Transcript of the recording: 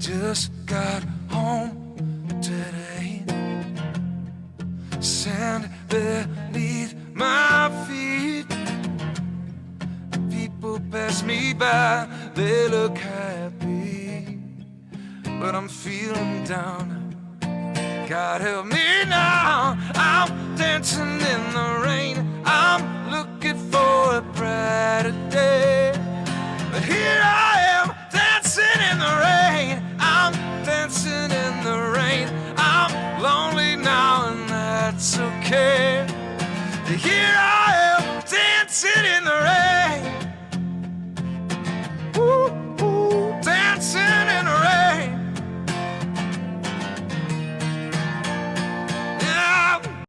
just got home today. Sand beneath my feet. People pass me by, they look happy, but I'm feeling down. God help me now. I'm dancing in the rain. I'm looking for a brighter day, but here I am dancing in the rain. I'm dancing in the rain. I'm lonely now, and that's okay. Here I am dancing in